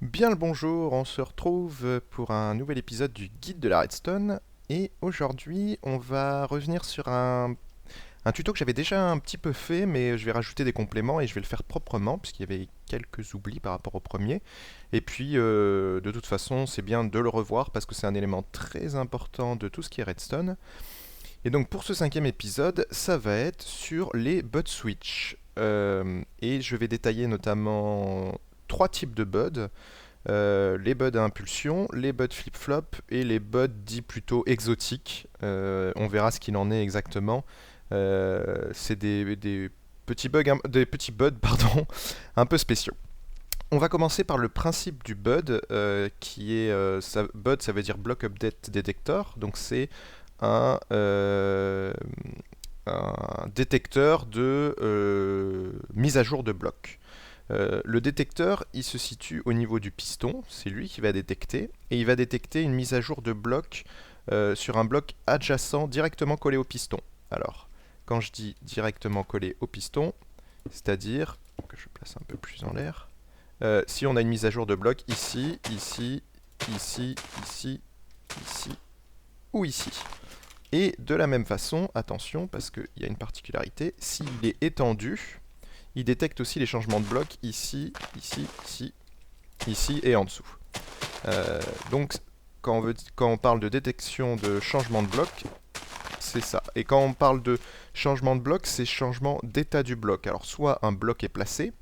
Bien le bonjour, on se retrouve pour un nouvel épisode du guide de la Redstone et aujourd'hui on va revenir sur un tuto que j'avais déjà un petit peu fait mais je vais rajouter des compléments et je vais le faire proprement puisqu'il y avait quelques oublis par rapport au premier et puis de toute façon c'est bien de le revoir parce que c'est un élément très important de tout ce qui est Redstone. Et donc pour ce cinquième épisode ça va être sur les bud switch. Et je vais détailler notamment trois types de buds, les buds à impulsion, les buds flip-flop et les buds dits plutôt exotiques. On verra ce qu'il en est exactement. C'est des petits bugs, des petits buds pardon, un peu spéciaux. On va commencer par le principe du bud, qui est bud, ça veut dire block update detector, donc c'est un, euh, un détecteur de mise à jour de blocs. Le détecteur, il se situe au niveau du piston, c'est lui qui va détecter, et il va détecter une mise à jour de bloc sur un bloc adjacent directement collé au piston. Alors, quand je dis directement collé au piston, c'est-à-dire, que je place un peu plus en l'air, si on a une mise à jour de bloc ici, ici, ici, ici, ici ou ici. Et de la même façon, attention, parce qu'il y a une particularité, s'il est étendu, il détecte aussi les changements de bloc ici, ici, ici, ici et en dessous. Donc, quand on parle de détection de changement de bloc, c'est ça. Et quand on parle de changement de bloc, c'est changement d'état du bloc. Alors, soit un bloc est placé,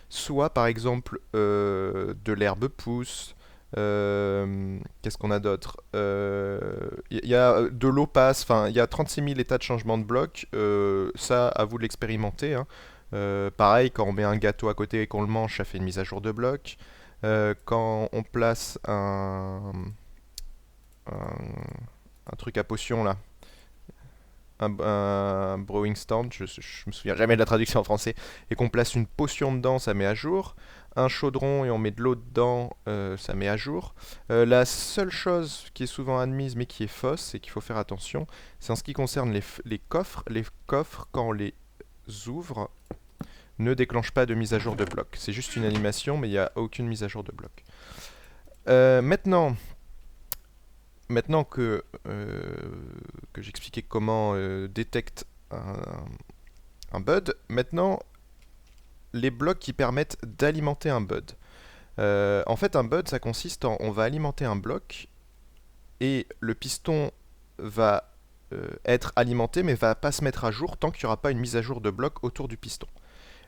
soit par exemple de l'herbe pousse. Qu'est-ce qu'on a d'autre? Il y a de l'eau passe, enfin il y a 36 000 états de changement de bloc, ça à vous de l'expérimenter, hein. Pareil, quand on met un gâteau à côté et qu'on le mange, ça fait une mise à jour de bloc. Quand on place un truc à potion là, un brewing stand, je me souviens jamais de la traduction en français, et qu'on place une potion dedans, ça met à jour. Un chaudron et on met de l'eau dedans, ça met à jour. La seule chose qui est souvent admise mais qui est fausse et qu'il faut faire attention, c'est en ce qui concerne les coffres. Les coffres, quand on les ouvre, ne déclenchent pas de mise à jour de bloc. C'est juste une animation, mais il n'y a aucune mise à jour de bloc. Maintenant que j'ai expliqué comment détecte un bud, maintenant les blocs qui permettent d'alimenter un bud. En fait, un bud, ça consiste en on va alimenter un bloc et le piston va être alimenté mais va pas se mettre à jour tant qu'il n'y aura pas une mise à jour de bloc autour du piston.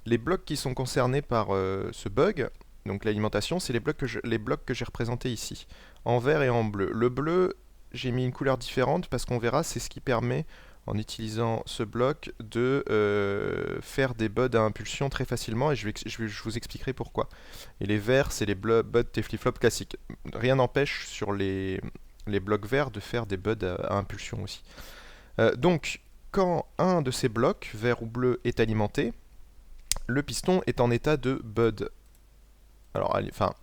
Les blocs qui sont concernés par ce bug, donc l'alimentation, c'est les blocs que j'ai représentés ici, en vert et en bleu. Le bleu, j'ai mis une couleur différente parce qu'on verra, c'est ce qui permet, en utilisant ce bloc, de faire des buds à impulsion très facilement et je vous expliquerai pourquoi. Et les verts, c'est les buds des flip-flops classiques. Rien n'empêche sur les blocs verts de faire des buds à impulsion aussi. Donc, quand un de ces blocs, vert ou bleu, est alimenté, le piston est en état de bud. Alors, enfin,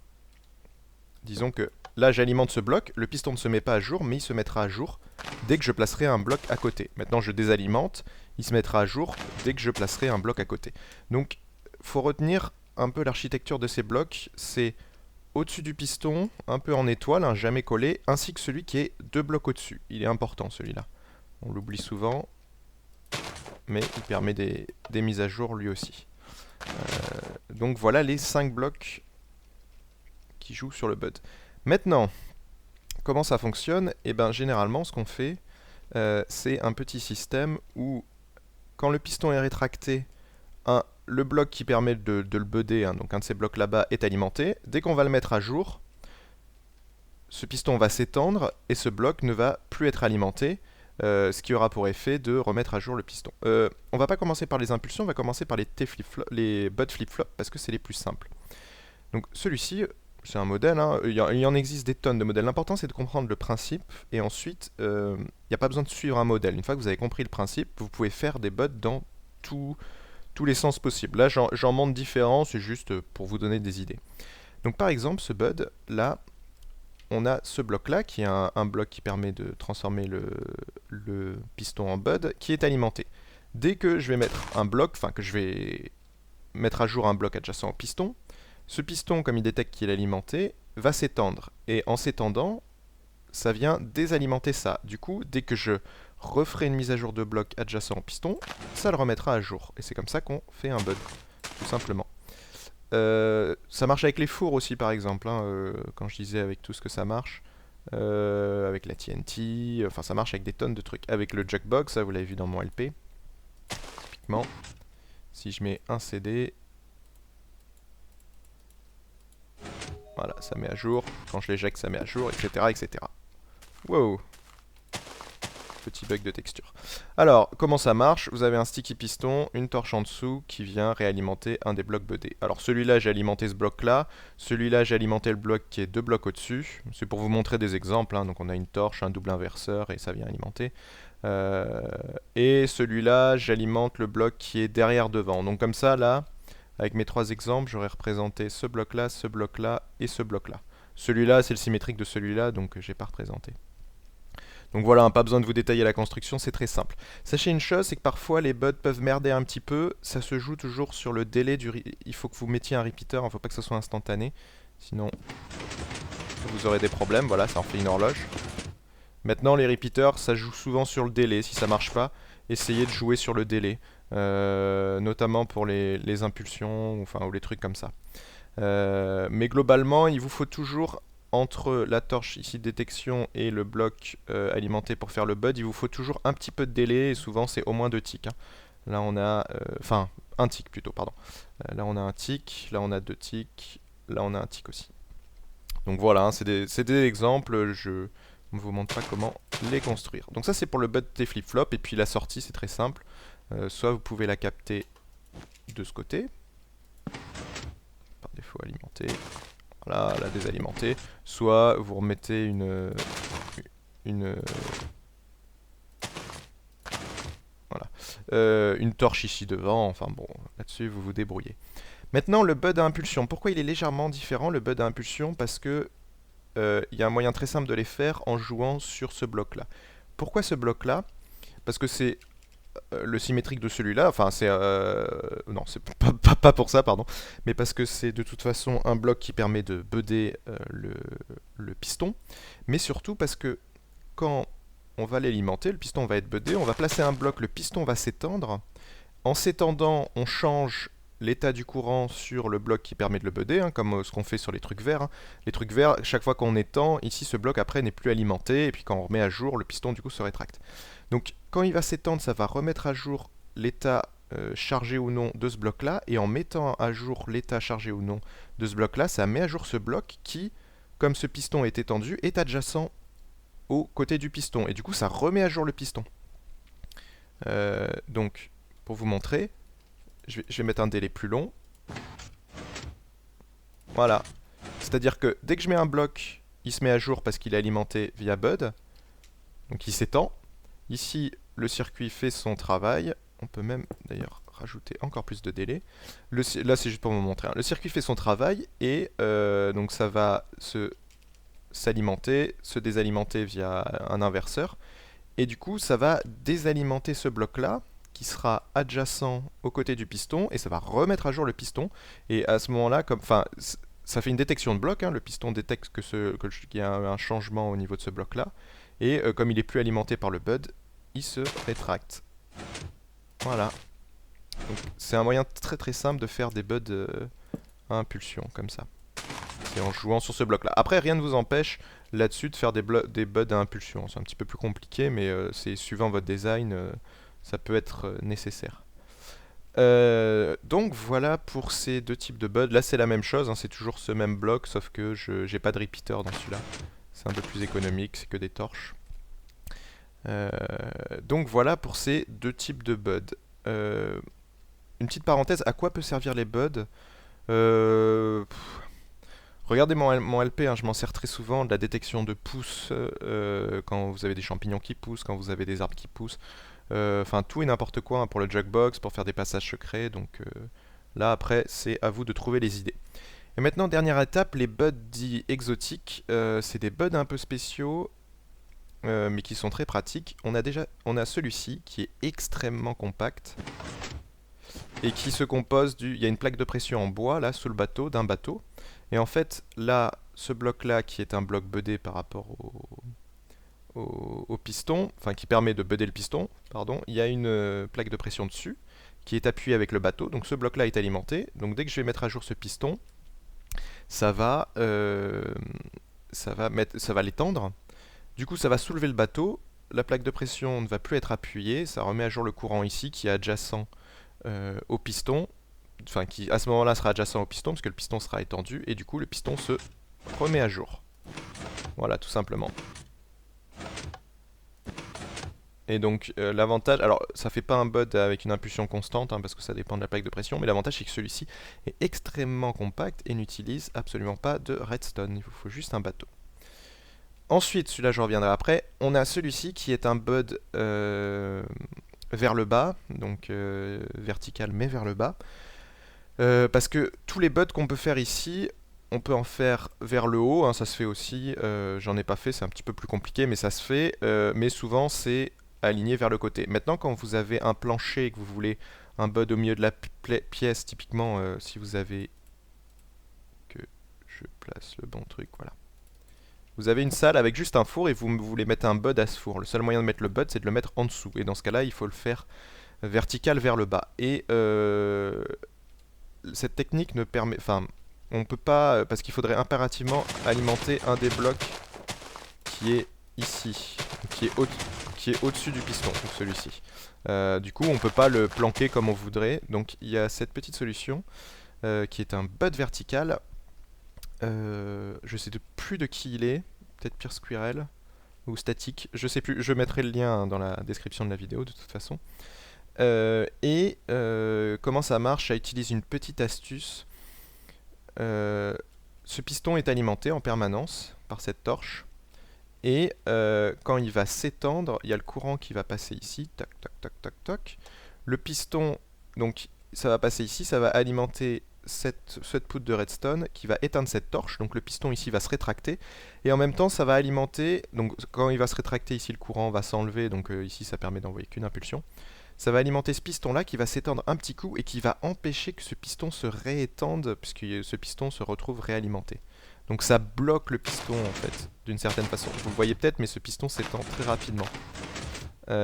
disons que là j'alimente ce bloc, le piston ne se met pas à jour, mais il se mettra à jour dès que je placerai un bloc à côté. Maintenant je désalimente, il se mettra à jour dès que je placerai un bloc à côté. Donc, faut retenir un peu l'architecture de ces blocs, c'est au-dessus du piston, un peu en étoile, jamais collé, ainsi que celui qui est deux blocs au-dessus. Il est important celui-là. On l'oublie souvent, mais il permet des mises à jour lui aussi. Donc voilà les 5 blocs qui jouent sur le bud. Maintenant, comment ça fonctionne? Eh bien, généralement, ce qu'on fait, c'est un petit système où, quand le piston est rétracté, le bloc qui permet de le budder, hein, donc un de ces blocs là-bas, est alimenté. Dès qu'on va le mettre à jour, ce piston va s'étendre et ce bloc ne va plus être alimenté, ce qui aura pour effet de remettre à jour le piston. On va pas commencer par les impulsions, on va commencer par les bud flip-flop parce que c'est les plus simples. Donc celui-ci, c'est un modèle, hein. Il y en existe des tonnes de modèles. L'important c'est de comprendre le principe et ensuite il n'y a pas besoin de suivre un modèle. Une fois que vous avez compris le principe, vous pouvez faire des buds dans tous les sens possibles. Là j'en montre différents, c'est juste pour vous donner des idées. Donc par exemple ce bud là, on a ce bloc là qui est un bloc qui permet de transformer le piston en bud qui est alimenté. Dès que je vais mettre un bloc, enfin que je vais mettre à jour un bloc adjacent au piston, Ce piston, comme il détecte qu'il est alimenté, va s'étendre. Et en s'étendant, ça vient désalimenter ça. Du coup, dès que je referai une mise à jour de bloc adjacent au piston, ça le remettra à jour. Et c'est comme ça qu'on fait un bud, tout simplement. Ça marche avec les fours aussi, par exemple, hein, quand je disais avec tout ce que ça marche. Avec la TNT, enfin ça marche avec des tonnes de trucs. Avec le Juckbox, ça vous l'avez vu dans mon LP. Typiquement, si je mets un CD, voilà, ça met à jour. Quand je l'éjecte, ça met à jour, etc. etc. Wow! Petit bug de texture. Alors, comment ça marche? Vous avez un sticky piston, une torche en dessous qui vient réalimenter un des blocs budés. Alors celui-là, j'ai alimenté ce bloc-là. Celui-là, j'ai alimenté le bloc qui est 2 blocs au-dessus. C'est pour vous montrer des exemples, hein. Donc on a une torche, un double inverseur et ça vient alimenter. Et celui-là, j'alimente le bloc qui est derrière devant. Donc comme ça, là, avec mes 3 exemples, j'aurais représenté ce bloc-là et ce bloc-là. Celui-là, c'est le symétrique de celui-là, donc j'ai pas représenté. Donc voilà, hein, pas besoin de vous détailler la construction, c'est très simple. Sachez une chose, c'est que parfois les buds peuvent merder un petit peu, ça se joue toujours sur le délai du... Il faut que vous mettiez un repeater, il ne faut pas que ce soit instantané, sinon vous aurez des problèmes, voilà, ça en fait une horloge. Maintenant les repeaters, ça joue souvent sur le délai, si ça marche pas, essayez de jouer sur le délai, notamment pour les impulsions, enfin, ou les trucs comme ça. Mais globalement, il vous faut toujours... Entre la torche ici de détection et le bloc alimenté pour faire le bud, il vous faut toujours un petit peu de délai et souvent c'est au moins 2 ticks. Hein. Là on a, enfin un tick plutôt, pardon. Là on a un tick, là on a 2 ticks, là on a un tick aussi. Donc voilà, hein, c'est des exemples, je ne vous montre pas comment les construire. Donc ça c'est pour le bud des flip-flops et puis la sortie c'est très simple. Soit vous pouvez la capter de ce côté, par défaut alimenté. Voilà, la désalimenter. Soit vous remettez une torche ici devant. Enfin bon, là-dessus vous vous débrouillez. Maintenant le bud à impulsion. Pourquoi il est légèrement différent le bud à impulsion? Parce que il y a un moyen très simple de les faire en jouant sur ce bloc-là. Pourquoi ce bloc-là? Parce que c'est le symétrique de celui-là, enfin c'est... non, c'est pas pour ça, pardon, mais parce que c'est de toute façon un bloc qui permet de budder le piston, mais surtout parce que quand on va l'alimenter, le piston va être buddé, on va placer un bloc, le piston va s'étendre, en s'étendant, on change l'état du courant sur le bloc qui permet de le budder, hein, comme ce qu'on fait sur les trucs verts. Hein. Les trucs verts, chaque fois qu'on étend, ici ce bloc après n'est plus alimenté, et puis quand on remet à jour, le piston du coup se rétracte. Donc quand il va s'étendre, ça va remettre à jour l'état chargé ou non de ce bloc-là, et en mettant à jour l'état chargé ou non de ce bloc-là, ça met à jour ce bloc qui, comme ce piston est étendu, est adjacent au côté du piston, et du coup ça remet à jour le piston. Donc, pour vous montrer, je vais mettre un délai plus long. Voilà. C'est-à-dire que dès que je mets un bloc, il se met à jour parce qu'il est alimenté via bud, donc il s'étend. Ici, le circuit fait son travail. On peut même d'ailleurs rajouter encore plus de délai. Là, c'est juste pour vous montrer. Hein. Le circuit fait son travail et donc ça va s'alimenter, se désalimenter via un inverseur. Et du coup, ça va désalimenter ce bloc-là qui sera adjacent au côté du piston et ça va remettre à jour le piston. Et à ce moment-là, ça fait une détection de bloc. Hein. Le piston détecte qu'il y a un changement au niveau de ce bloc-là. Et comme il est plus alimenté par le bud, il se rétracte. Voilà. C'est un moyen très très simple de faire des buds à impulsion, comme ça. C'est en jouant sur ce bloc-là. Après, rien ne vous empêche là-dessus de faire des buds à impulsion. C'est un petit peu plus compliqué, mais c'est suivant votre design, ça peut être nécessaire. Donc voilà pour ces deux types de buds. Là c'est la même chose, hein, c'est toujours ce même bloc, sauf que je n'ai pas de repeater dans celui-là. C'est un peu plus économique, c'est que des torches. Donc voilà pour ces deux types de buds. Une petite parenthèse, à quoi peut servir les buds? Regardez mon LP, hein, je m'en sers très souvent, de la détection de pousses, quand vous avez des champignons qui poussent, quand vous avez des arbres qui poussent. Enfin tout et n'importe quoi, hein, pour le Juckbox, pour faire des passages secrets. Donc là après, c'est à vous de trouver les idées. Et maintenant, dernière étape, les buds dits exotiques. C'est des buds un peu spéciaux, mais qui sont très pratiques. On a celui-ci qui est extrêmement compact. et qui se compose du... Il y a une plaque de pression en bois, là, sous le bateau, d'un bateau. Et en fait, là, ce bloc-là, qui est un bloc budé par rapport au piston, enfin qui permet de budder le piston, pardon, il y a une plaque de pression dessus, qui est appuyée avec le bateau. Donc ce bloc-là est alimenté. Donc dès que je vais mettre à jour ce piston, ça va l'étendre. Du coup, ça va soulever le bateau. La plaque de pression ne va plus être appuyée. Ça remet à jour le courant ici, qui est adjacent au piston. Enfin, qui à ce moment-là sera adjacent au piston, parce que le piston sera étendu. Et du coup, le piston se remet à jour. Voilà, tout simplement. Et donc l'avantage, alors ça fait pas un bud avec une impulsion constante parce que ça dépend de la plaque de pression, mais l'avantage c'est que celui-ci est extrêmement compact et n'utilise absolument pas de redstone, il vous faut juste un bateau. Ensuite, celui-là je reviendrai après, on a celui-ci qui est un bud vers le bas, donc vertical mais vers le bas, parce que tous les buds qu'on peut faire ici, on peut en faire vers le haut, ça se fait aussi, j'en ai pas fait, c'est un petit peu plus compliqué, mais ça se fait, mais souvent c'est aligné vers le côté. Maintenant, quand vous avez un plancher et que vous voulez un bud au milieu de la pièce, typiquement, si vous avez... que je place le bon truc, voilà. Vous avez une salle avec juste un four et vous voulez mettre un bud à ce four. Le seul moyen de mettre le bud, c'est de le mettre en dessous. Et dans ce cas-là, il faut le faire vertical vers le bas. Et cette technique ne permet... Enfin, on peut pas... Parce qu'il faudrait impérativement alimenter un des blocs qui est ici, qui est au-dessus du piston, donc celui-ci. Du coup, on peut pas le planquer comme on voudrait. Donc il y a cette petite solution qui est un bud vertical. Je sais plus de qui il est. Peut-être Pure Squirrel ou Static. Je sais plus. Je mettrai le lien dans la description de la vidéo de toute façon. Comment ça marche? Ça utilise une petite astuce. Ce piston est alimenté en permanence par cette torche. Et quand il va s'étendre, il y a le courant qui va passer ici, tac, tac, tac, tac, tac. Le piston, donc ça va passer ici, ça va alimenter cette poudre de redstone qui va éteindre cette torche. Donc le piston ici va se rétracter. Et en même temps, ça va alimenter, donc quand il va se rétracter ici, le courant va s'enlever. Donc ici, ça permet d'envoyer qu'une impulsion. Ça va alimenter ce piston-là qui va s'étendre un petit coup et qui va empêcher que ce piston se réétende puisque ce piston se retrouve réalimenté. Donc ça bloque le piston en fait, d'une certaine façon. Vous le voyez peut-être, mais ce piston s'étend très rapidement.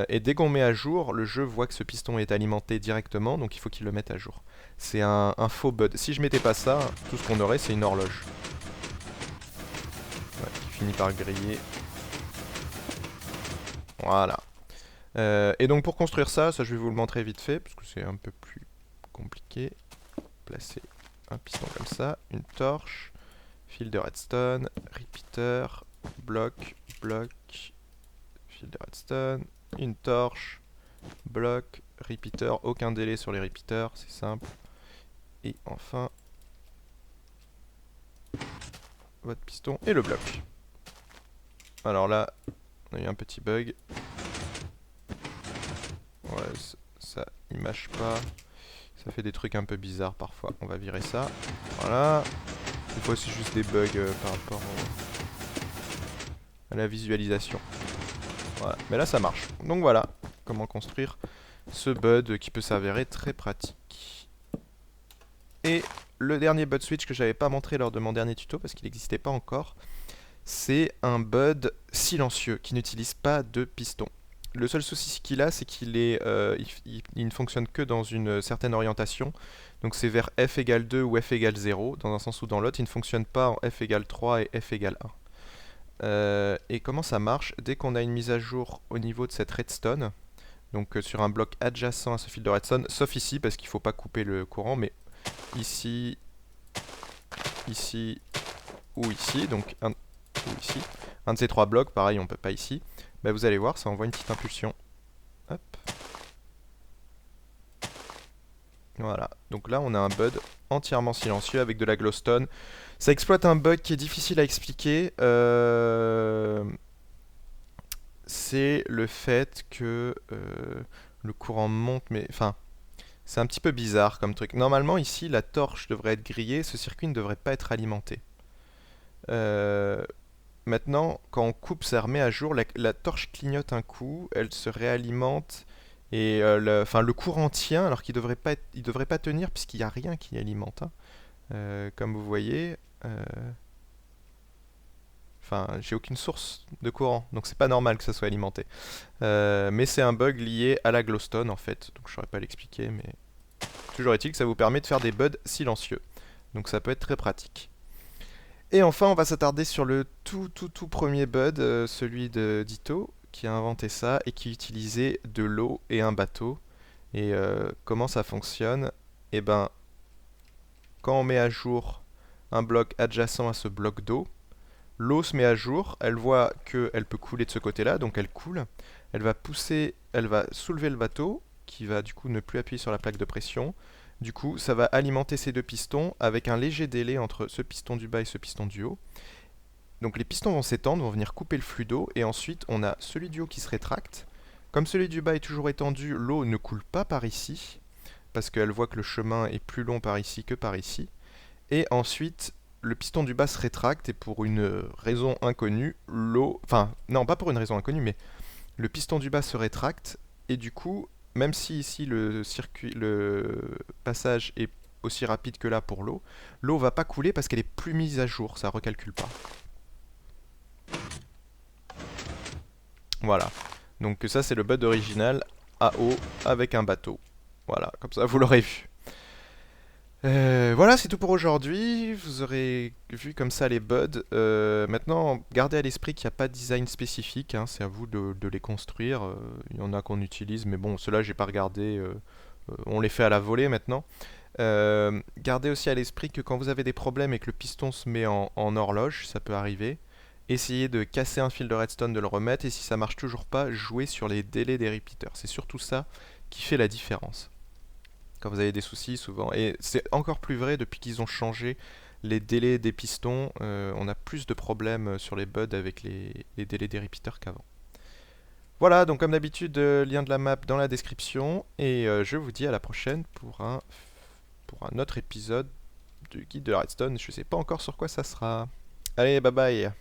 Et dès qu'on met à jour, le jeu voit que ce piston est alimenté directement, donc il faut qu'il le mette à jour. C'est un faux bud. Si je mettais pas ça, tout ce qu'on aurait, c'est une horloge. Ouais, qui finit par griller. Voilà. Et donc pour construire ça, je vais vous le montrer vite fait, parce que c'est un peu plus compliqué. Placer un piston comme ça, une torche. Fil de redstone, repeater, bloc, fil de redstone, une torche, bloc, repeater, aucun délai sur les repeaters, c'est simple. Et enfin, votre piston et le bloc. Alors là, on a eu un petit bug. Ouais, ça, il mâche pas. Ça fait des trucs un peu bizarres parfois. On va virer ça. Voilà. Des fois c'est juste des bugs par rapport à la visualisation. Voilà. Mais là ça marche. Donc voilà comment construire ce bud qui peut s'avérer très pratique. Et le dernier bud switch que j'avais pas montré lors de mon dernier tuto parce qu'il n'existait pas encore, c'est un bud silencieux qui n'utilise pas de piston. Le seul souci qu'il a, c'est qu'il il ne fonctionne que dans une certaine orientation. Donc c'est vers f égale 2 ou f égale 0, dans un sens ou dans l'autre. Il ne fonctionne pas en f égale 3 et f égale 1. Et comment ça marche? Dès qu'on a une mise à jour au niveau de cette redstone, donc sur un bloc adjacent à ce fil de redstone, sauf ici, parce qu'il ne faut pas couper le courant, mais ici, ici ou ici, donc ici, un de ces trois blocs, pareil, on ne peut pas ici. Bah vous allez voir, ça envoie une petite impulsion. Hop. Voilà, donc là on a un bud entièrement silencieux avec de la glowstone. Ça exploite un bug qui est difficile à expliquer. C'est le fait que le courant monte, mais enfin, c'est un petit peu bizarre comme truc. Normalement ici la torche devrait être grillée, ce circuit ne devrait pas être alimenté. Maintenant, quand on coupe, ça remet à jour. La torche clignote un coup, elle se réalimente Et le courant tient alors il devrait pas tenir puisqu'il n'y a rien qui alimente, hein. Comme vous voyez, j'ai aucune source de courant, donc c'est pas normal que ça soit alimenté. Mais c'est un bug lié à la glowstone en fait, donc je saurais pas l'expliquer, mais toujours est-il que ça vous permet de faire des buds silencieux. Donc ça peut être très pratique. Et enfin, on va s'attarder sur le tout premier bud, celui de d'Ito, qui a inventé ça et qui utilisait de l'eau et un bateau. Et comment ça fonctionne? Eh ben, quand on met à jour un bloc adjacent à ce bloc d'eau, l'eau se met à jour, elle voit qu'elle peut couler de ce côté-là, donc elle coule. Elle va soulever le bateau, qui va du coup ne plus appuyer sur la plaque de pression. Du coup, ça va alimenter ces deux pistons avec un léger délai entre ce piston du bas et ce piston du haut. Donc les pistons vont s'étendre, vont venir couper le flux d'eau, et ensuite on a celui du haut qui se rétracte. Comme celui du bas est toujours étendu, l'eau ne coule pas par ici, parce qu'elle voit que le chemin est plus long par ici que par ici. Et ensuite, le piston du bas se rétracte, et pour une raison inconnue, l'eau... Enfin, non, pas pour une raison inconnue, mais le piston du bas se rétracte, et du coup, même si ici le passage est aussi rapide que là pour l'eau, l'eau va pas couler parce qu'elle est plus mise à jour, ça recalcule pas. Voilà. Donc ça c'est le bud original à eau avec un bateau. Voilà, comme ça vous l'aurez vu. Voilà, c'est tout pour aujourd'hui. Vous aurez vu comme ça les buds. Maintenant, gardez à l'esprit qu'il n'y a pas de design spécifique, hein, c'est à vous de les construire. Il y en a qu'on utilise, mais bon, ceux-là, j'ai pas regardé. On les fait à la volée maintenant. Gardez aussi à l'esprit que quand vous avez des problèmes et que le piston se met en horloge, ça peut arriver. Essayez de casser un fil de redstone, de le remettre, et si ça marche toujours pas, jouez sur les délais des repeaters. C'est surtout ça qui fait la différence quand vous avez des soucis souvent. Et c'est encore plus vrai depuis qu'ils ont changé les délais des pistons. On a plus de problèmes sur les buds avec les délais des repeaters qu'avant. Voilà, donc comme d'habitude, lien de la map dans la description. Et je vous dis à la prochaine pour un autre épisode du guide de la redstone. Je sais pas encore sur quoi ça sera. Allez, bye bye.